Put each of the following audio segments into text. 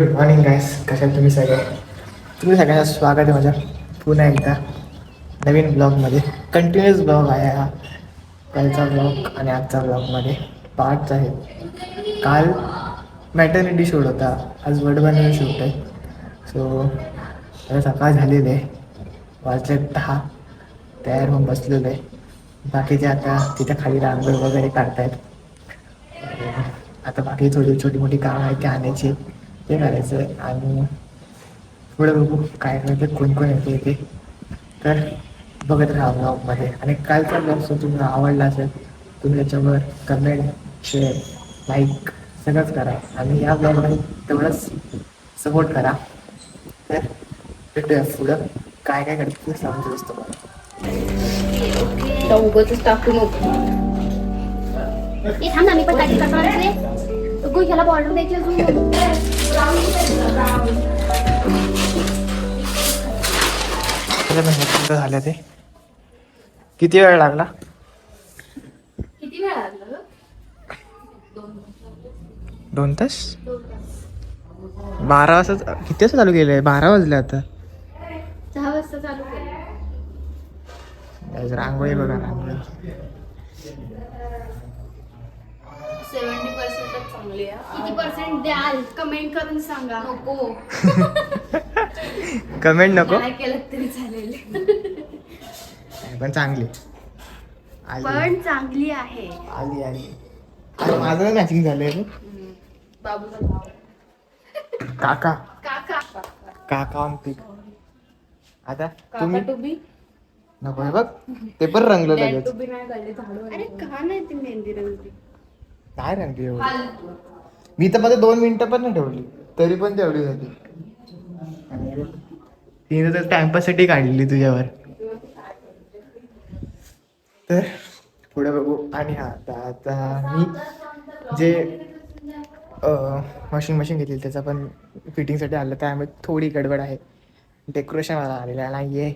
Good morning guys, कशा तुम्ही सगळे. तुम्ही सगळ्यांचं स्वागत आहे माझ्या पुन्हा एकदा नवीन ब्लॉगमध्ये. कंटिन्युअस ब्लॉग आहे हा. कालचा ब्लॉग आणि आजचा ब्लॉगमध्ये पार्ट्स आहेत. काल मॅटर्निटी शूट होता, आज वडबंधन शूट आहे. सो आता सकाळ झालेली आहे, वाजले 10. तयार होऊन बसलेलो आहे. बाकीचे आता तिथे खाली रांगोळी वगैरे काढतायत. आता बाकी थोडी छोटी मोठी कामं आहेत ते आणायची, ते करायचं. आणि पुढे बघू काय करायचं, कोण कोण येते ते. तर बघत राहा ब्लॉगमध्ये. आणि कालचा ब्लॉग जर तुम्हाला आवडला असेल, तुम्ही त्याच्यावर कमेंट, शेअर, लाईक सगळंच करा. आणि या ब्लॉगमध्ये तेवढंच सपोर्ट करा. तर भेटूया पुढं काय काय करतो ते सांगतो असतो मला. उगच टाकू नको. थांब ना, मी पण काहीतरी करणार आहे. ह्याला बॉर्डर द्यायची अजून. झालं ते. किती वेळ लागला? किती वेळ लागला? 2 तास. 12 वाजता किती वाजता चालू केलंय? 12 वाजले आता. 6 वाजता चालू केलं. रांगोळी बघा, रांगोळी 70% चांगली आहे. किती पर्सेंट द्याल कमेंट करून सांगा. नको कमेंट नको काय केलं तरी चालेल, पण चांगली आली. पण चांगली आहे. आली आली. अरे माझं मॅचिंग झालंय. बाबूचं नाव काका काका. काका ऑन पिक. आता काका तुम्ही टू बी. नको आहे बघ, ते पण रंगलं डॅड लगेच. टू बी नाही काढले झाडू. अरे का नाही ती मेहंदी रंगली? काय रंगली एवढी? मी तर मध्ये 2 मिनिटं पण नाही ठेवली, तरी पण तेवढी झाली. तिने तर टाइमपाससाठी काढलेली तुझ्यावर. तर पुढे बघू. आणि हा आता मी जे वॉशिंग मशीन घेतली त्याचा पण फिटिंगसाठी आलं, त्यामुळे थोडी गडबड आहे. डेकोरेशन मला आलेलं नाही आहे.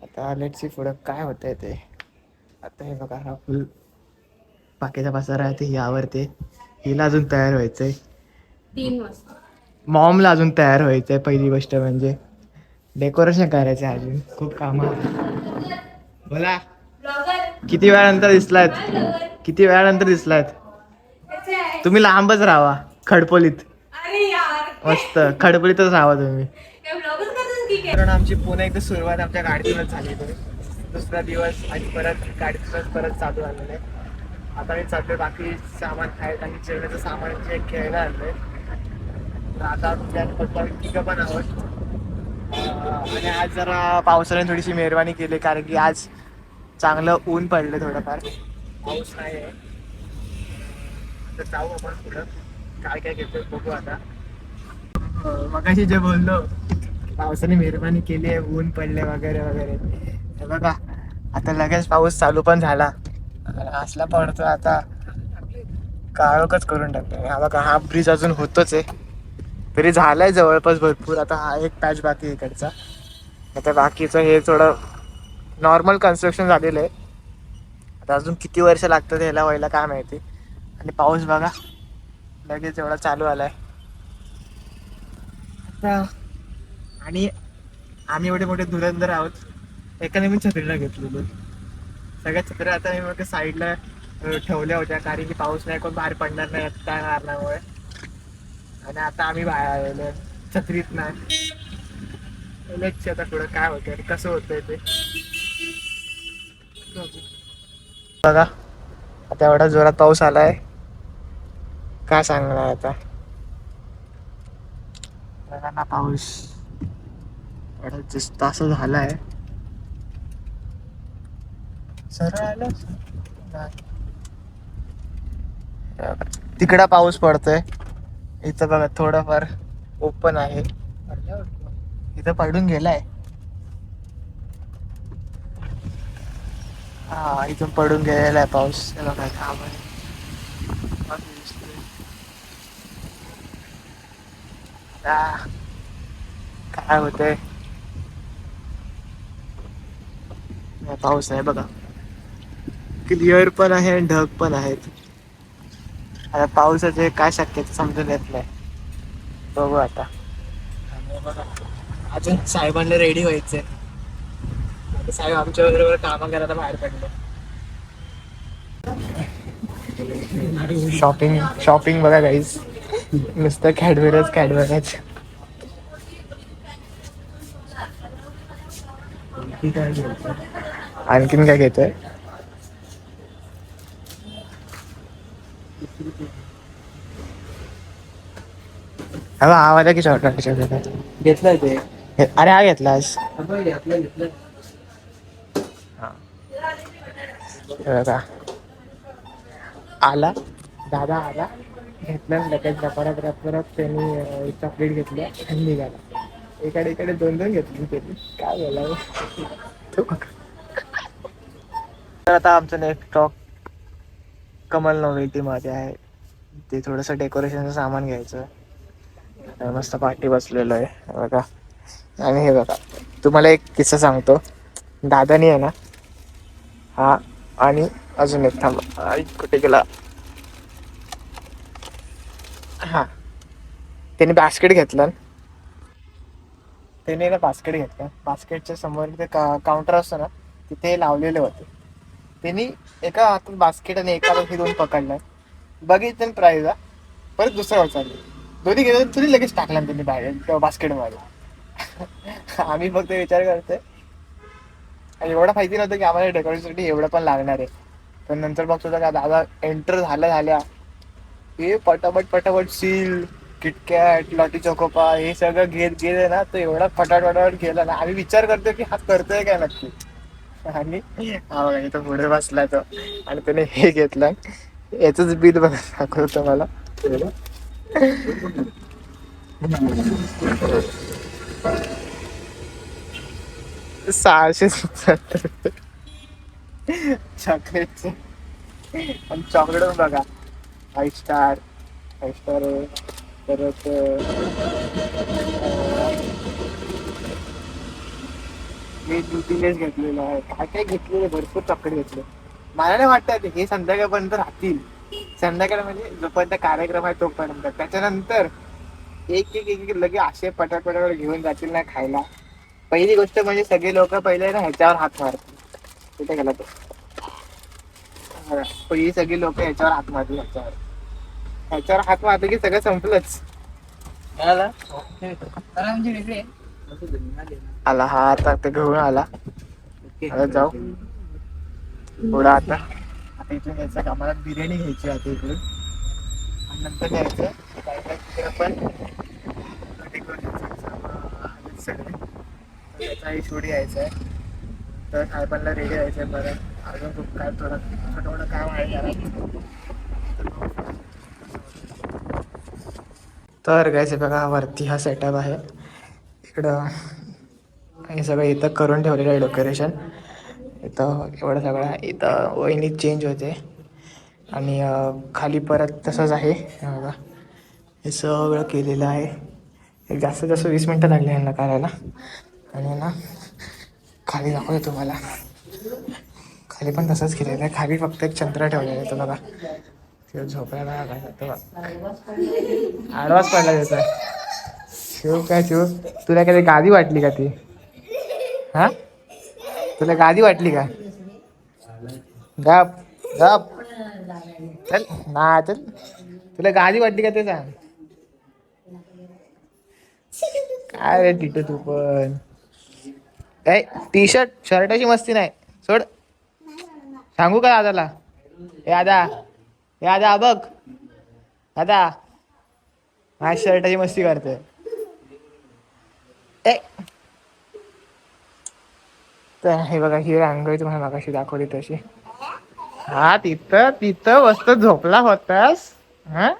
आता लेट्स सी पुढं काय होतं आहे ते. आता हे बघा, हा फुल बाकीचा पसारा आहे ते यावरती. हिला अजून तयार व्हायचं आहे. 3 वाजता. मॉमला अजून तयार व्हायचं आहे. पहिली गोष्ट म्हणजे डेकोरेशन करायचं आहे, अजून खूप कामं. बोला, किती वेळानंतर दिसलायत? किती वेळानंतर दिसलायत? तुम्ही लांबच राहा खडपोलीत. मस्त खडपोलीतच राहा तुम्ही. कारण आमची पुन्हा एकदा सुरुवात आमच्या गाडीतूनच झाली. दुसरा दिवस आणि परत गाडीतूनच परत चालू आलेलं आहे. आता मी चाललोय बाकी सामान खायला आणि जेवणाचं सामान जे घ्यायला आणलंय. तर आता तुमच्या तिघं पण आहोत. आणि आज जरा पावसाने थोडीशी मेहरबानी केली, कारण की आज चांगलं ऊन पडलं, थोडंफार पाऊस नाही आहे. तर जाऊ आपण पुढं काय काय घेतो बघू. आता मगाशी जे बोललो पावसाने मेहरबानी केली आहे, ऊन पडले वगैरे वगैरे, हे बघा आता लगेच पाऊस चालू पण झाला. असला पडतो आता काळोखच करून टाकतो. हा बघा, हा ब्रिज अजून होतोच आहे, तरी झालाय जवळपास भरपूर. आता हा एक पॅच बाकी आहे इकडचा. आता बाकीचं हे थोडं नॉर्मल कन्स्ट्रक्शन झालेलं आहे. आता अजून किती वर्ष लागतं ह्याला व्हायला काय माहिती. आणि पाऊस बघा लगेच एवढा चालू आलाय आता. आणि आम्ही एवढे मोठे धुरंधर आहोत, एकाने मी छत्रीला घेतलेलो. सगळ्या छत्र्या आता मी मग साईडला ठेवल्या होत्या, कारण की पाऊस नाही, कोण बाहेर पडणार नाही काय कारणामुळे. आणि आता आम्ही बाहेर आलेलो छत्रीत नाही. आता पुढं काय होतंय आणि कसं होतंय ते बघा. आता एवढा जोरात पाऊस आलाय काय सांगणार आता. बघा ना, पाऊस एवढा जास्त असं झालाय. सरळ आलं तिकडा पाऊस पडतोय, इथं बघा थोडाफार ओपन आहे. इथं पडून गेलाय. हा, इथून पडून गेलेला आहे पाऊस. बघा काय होतंय. पाऊस आहे बघा, क्लिअर पण आहे आणि ढग पण आहेत. आता पावसाचे काय शक्यता समजून येत नाही. बघू आता. आणि बघा, अजून साहेबांना रेडी व्हायचंय. साहेब आमच्या बरोबर कामं करायला बाहेर पडले. शॉपिंग बघा गाईस, नुसतं कॅडबरच. आणखीन काय घेतोय? हा माझा की शॉर्ट घेतलंय ते. अरे हा घेतलास. घेतलं. बघा आला दादा आला, घेतलं लगेच परत त्यांनी चॉकलेट घेतलं आणि निघाला. इकडे दोन घेतली त्यांनी. काय बोलावं. तर आता आमचं नेक्स्ट स्टॉप कमल नोवेल्टी मध्ये आहे. ते थोडंसं डेकोरेशनचं सामान घ्यायचं. मस्त पाठी बसलेलो आहे बघा. आणि हे बघा, तुम्हाला एक किस्सा सांगतो. दादानी आहे ना, हा आणि अजून एक थांबा, कुठे गेला, हा त्याने बास्केट घेतलं. त्याने ना बास्केट घेतलं. बास्केटच्या समोर ते काउंटर असतं ना, तिथे लावलेले होते. त्यांनी एका हातात बास्केट आणि एका हातात हे दोन पकडलं. बघितलं प्राईज, परत दुसरा चालू. दोन्ही घेतलं, थोडी लगेच टाकला त्यांनी बाहेर बास्केटमध्ये. आम्ही फक्त विचार करतोय, एवढं माहिती नव्हतं की आम्हाला डेकोरेशनसाठी एवढं पण लागणार आहे. पण नंतर बघतो का दादा एंटर झाल्या हे पटापट सील, किटकॅट, लॉटी चोकोपा हे सगळं घेत गेले ना, तर एवढा फटाफट गेला ना. आम्ही विचार करतोय की हा करतोय काय नक्की. आणि हा बघा इथं पुढे बसला तो, आणि त्याने हे घेतलं. याच बिल बघा दाखवतो मला. 670 चॉकलेटचे. आणि चॉकलेट पण बघा, 5 स्टार आहे. परत मी ड्युटीलेस घेतलेलं आहे. काय घेतलेलं, भरपूर चॉकलेट घेतले. मला नाही वाटतं हे संध्याकाळपर्यंत राहतील. संध्याकाळ म्हणजे जोपर्यंत कार्यक्रम आहे तोपर्यंत. त्याच्यानंतर एक लगे असे पटापट घेऊन जातील ना खायला. पहिली गोष्ट म्हणजे सगळे लोक पहिले ना ह्याच्यावर हात मारतील. कुठे गेला तो? पहिली सगळी लोक ह्याच्यावर हात मारतील. ह्याच्यावर हात मारले की सगळं संपलंच. आला हा आता ते घेऊन आला. आता जाऊ पुढं. आता इथून यायचं का, मला बिर्याणी घ्यायची आता इकडून. आणि नंतर यायचं काय पण त्याचाही शूट यायचं आहे. तर साहेबांना रेडी व्हायचं आहे. परत अजून खूप काय थोडं छोटं काम आहे घरात. तर गायचं बघा, वरती हा सेटअप आहे. इकडं हे सगळं इथं करून ठेवलेलं आहे डेकोरेशन. इथं एवढं सगळं इथं वहिनी चेंज होते. आणि खाली परत तसंच आहे बघा. हे सगळं केलेलं आहे. एक जास्त 20 मिनटं लागली यांना करायला. आणि ना खाली दाखवतो तुम्हाला, खाली पण तसंच केलेलं आहे. खाली फक्त एक चंद्र ठेवलेला आहे तो बघा. ते झोपायला आडवाच पडला त्याचा. शिव तुला कधी गादी वाटली का ती? हा तुला गादी वाटली का? गप गप चल ना, चल. तुला गादी वाटली का ते सांग. काय रे टिटू तू पण. काय टी शर्टाची मस्ती नाही सोड. सांगू का दादाला? दादा बघ, दादा माझ्या शर्टाची मस्ती करतोय. तर हे बघा, ही रांगोळी तुम्हाला मागाशी दाखवली तशी. हा तिथं मस्त झोपला होतास. हा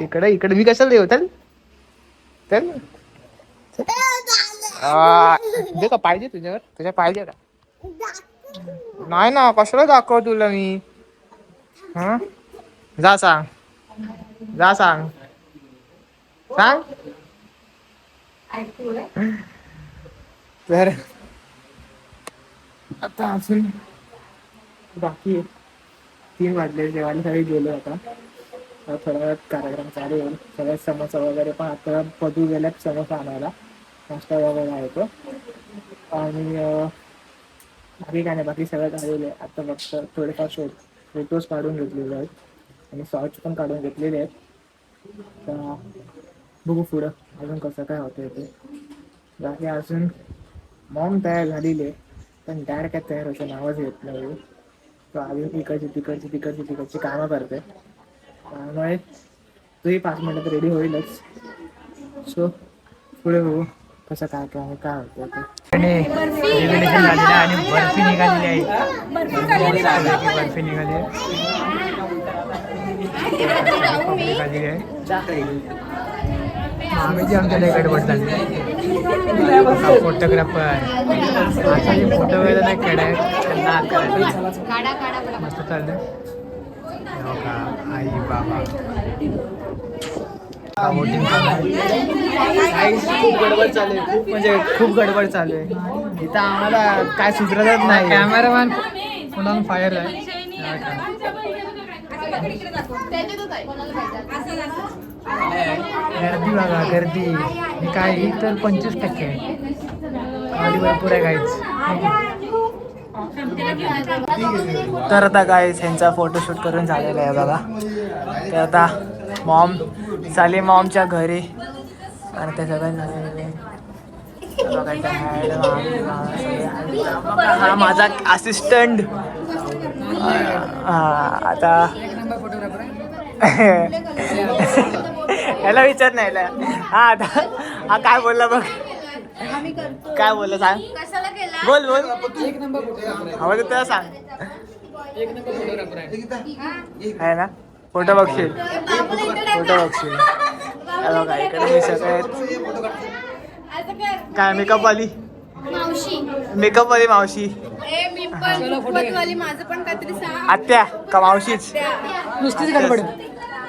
इकडे मी कशाला देऊ? चल दे का पाहिजे तुझ्या पाहिजे का? नाही ना, कशाला दाखव तुला मी. हा जा सांग सांग तर आता अजून बाकी 3 वाजले, जेवायला सगळी गेलो आता. थोड्या वेळात कार्यक्रम चालू होईल. सगळ्यात समोसा वगैरे पण आता पदू गेल्यात समोसा आणायला, नाश्ता वगैरे आहे तो. आणि बाकी काय नाही, बाकी सगळं झालेलं आहे. आता फक्त थोडेफार फोटोज काढून घेतलेले आहेत आणि शॉर्ट्स पण काढून घेतलेले आहेत. तर बघू पुढं अजून कसं काय होतं ते. बाकी अजून मॉम तयार झालेली आहे, पण डॅड काय तयार व्हायचं नावच घेत नाही. तो अजून तिकडची कामं करते, त्यामुळे तोही 5 मिनिटात रेडी होईलच. सो पुढे बघू कसं काय काय होतं ते. आणि रेव्हिलेशन झालेलं आहे आणि बर्फी निघालेली आहे. बर्फी निघाली आहे. आम्ही जे आमच्या गडबड झाली. फोटोग्राफर असा फोटो वगैरे नाही काढायचं, मस्त चाललंय. आई बाबा वोटिंग खूप गडबड चालू आहे, खूप म्हणजे खूप गडबड चालू आहे इथं. आम्हाला काय सुधरतच नाही. कॅमेरामॅन पुन्हा फायर आहे. गर्दी बघा, गर्दी मी काय तर 25% आहे. गाडी भरपूर आहे गाईच. तर आता गाईज ह्यांचा फोटोशूट करून झालेला आहे बघा. तर आता मॉम चाले मॉमच्या घरी आणि ते सगळं झालेलं आहे. हा माझा असिस्टंट. आता ह्याला विचार नाही. हा आता हा काय बोलला बघ, काय बोलला सांग. बोल बोल, आवाज त्याला सांग. आहे ना, फोटो बघशील, फोटो बघशील. बघा इकडे मी सगळे काय मेकअप वाली मावशी. आत्या का मावशीच?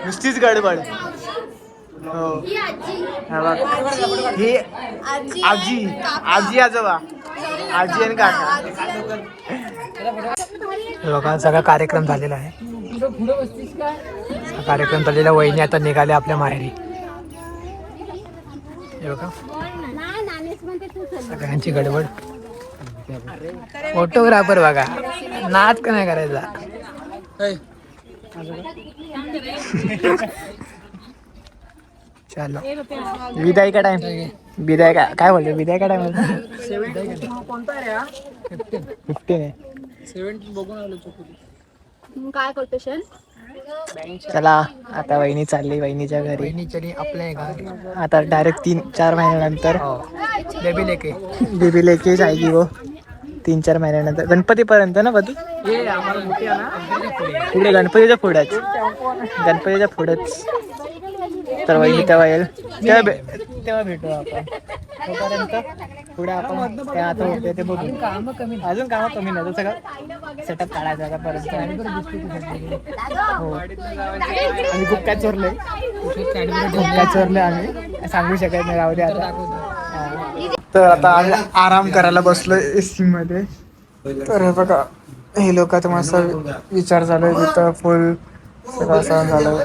नुसतीच गडबड. हो ही आजी आजोबा, आजी आणि काका. बघा सगळा कार्यक्रम झालेला आहे. कार्यक्रम झालेला. वहिनी आता निघाले आपल्या माहेरी. हे बघा सगळ्यांची गडबड. फोटोग्राफर बघा, नाच का नाही करायचा. चलो विदाई का टाइम, विदाई काय बोलतो, विदाई का टाइम 15 आहे. 17 बघून आलो काय करतो शन. चला आता वहिनी चालली वहिनीच्या घरी. वहिनी चली आपल्या घरी. आता डायरेक्ट 3-4 महिन्यानंतर बेबी लेके जायगी वो. 3-4 महिन्यानंतर गणपतीपर्यंत ना बदू. पुढे गणपतीच्या पुढेच तर वहिनी तेव्हा येईल, तेव्हा भेटू आपण. तोपर्यंत पुढे आपण काय आता होते ते बघू. अजून कामं कमी नाही, सगळं सेटअप काढायचा परत. हो आम्ही खूप काय चोरले आम्ही सांगू शकत नाही, राहू दे आता. तर आता आम्ही आराम करायला बसलो एसी मध्ये. तर हे बघा हे लोकांचा मस्त विचार झालाय तिथं फुल सगळं असं झालं.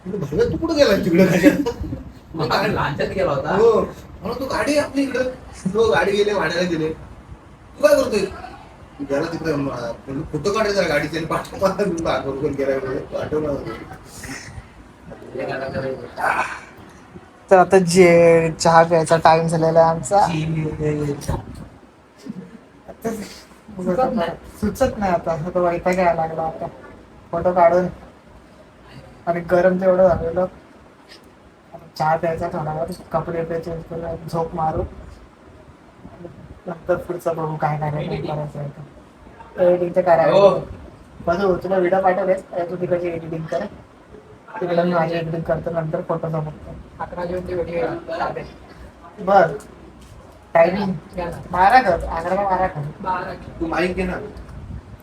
तू कुठं गेला तिकडे? गेला होता तू गाडी आपली इकडे, तू गाडी गेले भाड्याला दिले. तू काय करतोय? गेला तिकडे फोटो काढायचा गाडीचे पाठवून गेला तर आता जे चहा प्यायचा टाइम झालेला आहे आमचा. सुचत नाही आता, वैताग यायला लागला आता फोटो काढून. आणि गरम तेवढं झालेलं. चहा प्यायचा थोडावर, कपडे चेंज करून झोप मारू, नंतर पुढचं बघू काय करायचं. एडिटिंगचं करायला बघू. तुला व्हिडिओ पाठवलेस तू तिकडची एडिटिंग कर, तिकडे मी माझी एडिटिंग करतो, नंतर फोटो बघतो. 11 जून बर टायमिंग 12 कर, 11 कर. तू माईक घे ना,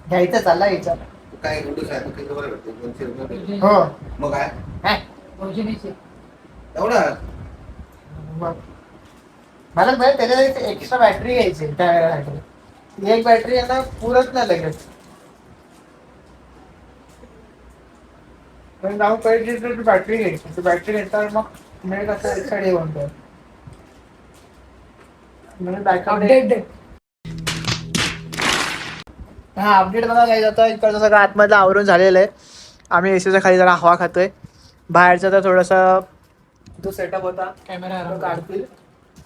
घ्यायचं चालला विचार. काय हो मग काय एवढा मग मला माहिती त्याच्यासाठी एक्स्ट्रा बॅटरी घ्यायची कॅमेरासाठी. एक बॅटरी यांना पुरत नाही लगेच. पण जाऊन पाहिजे तू बॅटरी घे, तू बॅटरी घेतात मग मिळत असं एक साईड हे बनतो म्हणजे बॅकअप हा अपडेट बघा काय जातं इकडचं सगळं आतमधलं आवरून झालेलं आहे. आम्ही एसीच्या खाली जरा हवा खातोय. बाहेरचा तर थोडासा तो सेटअप होता कॅमेरा काढतील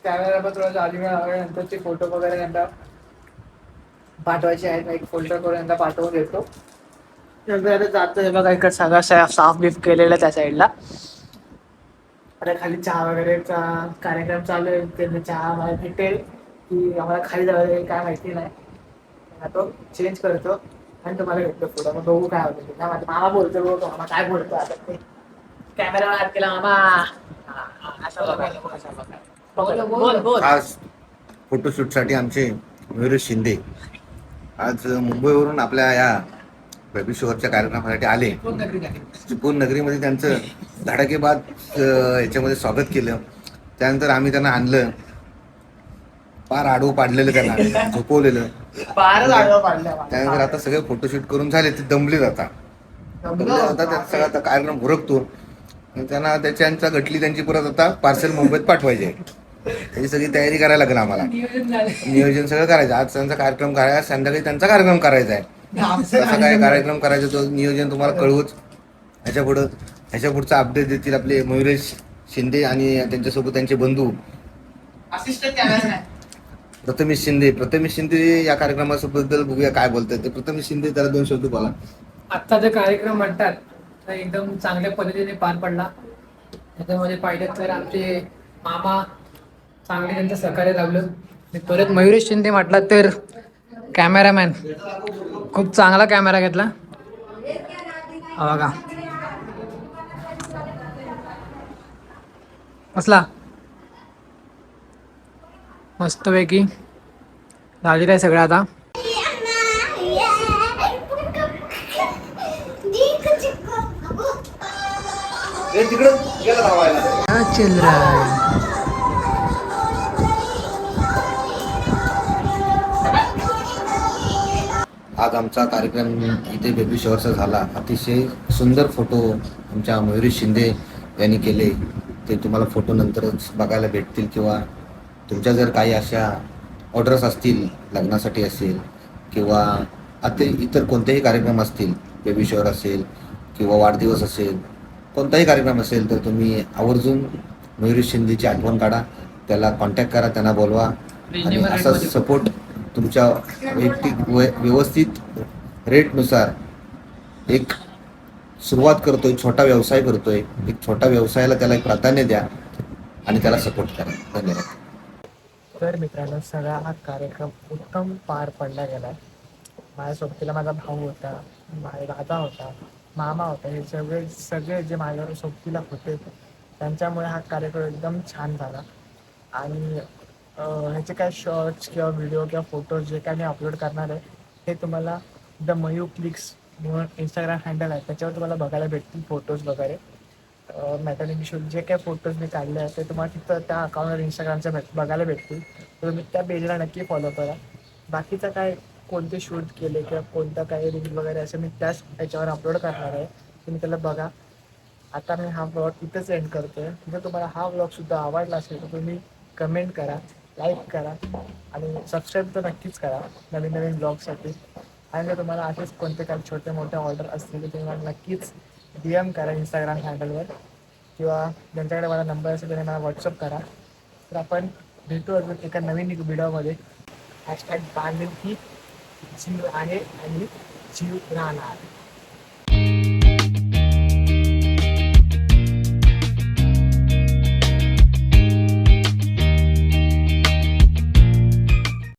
कॅमेरा पण थोडासा आधी नंतरचे फोटो वगैरे त्यांना पाठवायचे आहेत. एक फोल्डर करून त्यांना पाठवून देतो. नंतर आता जातो हे बघा इकडे सगळं साफ बीफ केलेलं त्या साईडला. आता खाली चहा वगैरेचा कार्यक्रम चालू आहे. त्यांना चहा मला भेटेल की आम्हाला खाली जावं लागेल काय माहिती नाही. तो चेंज करतो आणि तुम्हाला भेटतो पुढं मग बघू काय होतं. काय माहिती मामा बोलतो बघू मामा काय बोलतो आता ते कॅमेरा हात केला मामा असं बघा बोल बोल आज फोटोशूटसाठी आमचे मयुरेश शिंदे आज मुंबईवरून आपल्या या बेबी शोअरच्या कार्यक्रमासाठी आले. चिपळूण नगरीमध्ये त्यांचं धडाकेबाद याच्यामध्ये स्वागत केलं. त्यानंतर आम्ही त्यांना आणलं, फार आडवं पाडलेलं, त्यांना झोपवलेलं. त्यानंतर आता सगळे फोटोशूट करून झाले, ते दमले जातात. त्यांचा सगळा कार्यक्रम उरकतो. त्यांना त्यांच्या गटली त्यांची परत आता पार्सल मुंबईत पाठवायची. त्याची सगळी तयारी करायला लागेल आम्हाला. नियोजन सगळं करायचं. आज त्यांचा कार्यक्रम करायचा, संध्याकाळी त्यांचा कार्यक्रम करायचा आहे. कसा काय कार्यक्रम करायचा तो नियोजन तुम्हाला कळवूच. ह्याच्या पुढचा अपडेट देतील आपले मयुरेश शिंदे आणि त्यांच्यासोबत त्यांचे बंधू प्रथमेश शिंदे या कार्यक्रमाबद्दल बघूया काय बोलतात ते. प्रथमेश शिंदे जरा 2 शब्द बोला. आजचा जो कार्यक्रम म्हणतात तो एकदम चांगल्या पद्धतीने पार पडला. त्याच्यामध्ये पाहिलं तर आमचे मामा चांगले त्यांचं सहकार्य लावलं. परत मयुरेश शिंदे म्हटला तर कॅमेरामॅन खूप चांगला कॅमेरा घेतला. बघा असला मस्तपैकी झालेलं आहे सगळं. आता चल रहा है. आज आमचा कार्यक्रम इथे बेबी शॉवरचा झाला. अतिशय सुंदर फोटो आमच्या मयुरेश शिंदे यांनी केले. ते तुम्हाला फोटो नंतरच बघायला भेटतील. किंवा तुमच्या जर काही अशा ऑर्डर्स असतील, लग्नासाठी असेल किंवा आता इतर कोणतेही कार्यक्रम असतील, बेबी शॉवर असेल किंवा वाढदिवस असेल, कोणताही कार्यक्रम असेल तर तुम्ही आवर्जून मयुरेश शिंदेची आठवण काढा, त्याला कॉन्टॅक्ट करा, त्यांना बोलवा आणि असा सपोर्ट तुमच्या वैयक्तिक व्यवस्थित रेटनुसार एक सुरुवात करतोय, छोटा व्यवसाय करतोय, एक छोटा व्यवसायाला त्याला एक प्राधान्य द्या आणि त्याला सपोर्ट करा. धन्यवाद. तर मित्रांनो सगळा हा कार्यक्रम उत्तम पार पडला गेला. माझ्या सोबतीला माझा भाऊ होता, माझा दादा होता, मामा होता. हे सगळे जे माझ्या सोबतीला होते त्यांच्यामुळे हा कार्यक्रम एकदम छान झाला. आणि ह्याचे काय शॉर्ट्स किंवा व्हिडिओ किंवा फोटोज जे काय मी अपलोड करणार आहे हे तुम्हाला द मयू क्लिक्स म्हणून इंस्टाग्राम हँडल आहे त्याच्यावर तुम्हाला बघायला भेटतील फोटोज वगैरे. मॅटर्निटी शूट जे काही फोटोज मी काढले आहेत ते तुम्हाला तिथं त्या अकाउंटवर इंस्टाग्रामच्या बघायला भेटतील. तर तुम्ही त्या पेजला नक्की फॉलो करा. बाकीचं काय कोणते शूट केले किंवा कोणता काही रील वगैरे असं मी त्याच याच्यावर अपलोड करणार आहे. तुम्ही त्याला बघा. आता मी हा ब्लॉग इथंच एंड करतो आहे. जर तुम्हाला हा ब्लॉगसुद्धा आवडला असेल तर तुम्ही कमेंट करा, लाईक करा आणि सबस्क्राईब तर नक्कीच करा नवीन नवीन ब्लॉगसाठी. आणि जर तुम्हाला असेच कोणते काही छोटे मोठे ऑर्डर असतील तर तुम्ही मला नक्कीच DM करा इंस्टाग्राम हँडलवर किंवा ज्यांच्याकडे माझा नंबर असेल त्याने मला व्हॉट्सअप करा. तर आपण भेटू अजून एका नवीन व्हिडिओमध्ये. # बांधील की जीव आहे आणि जीव राहणार.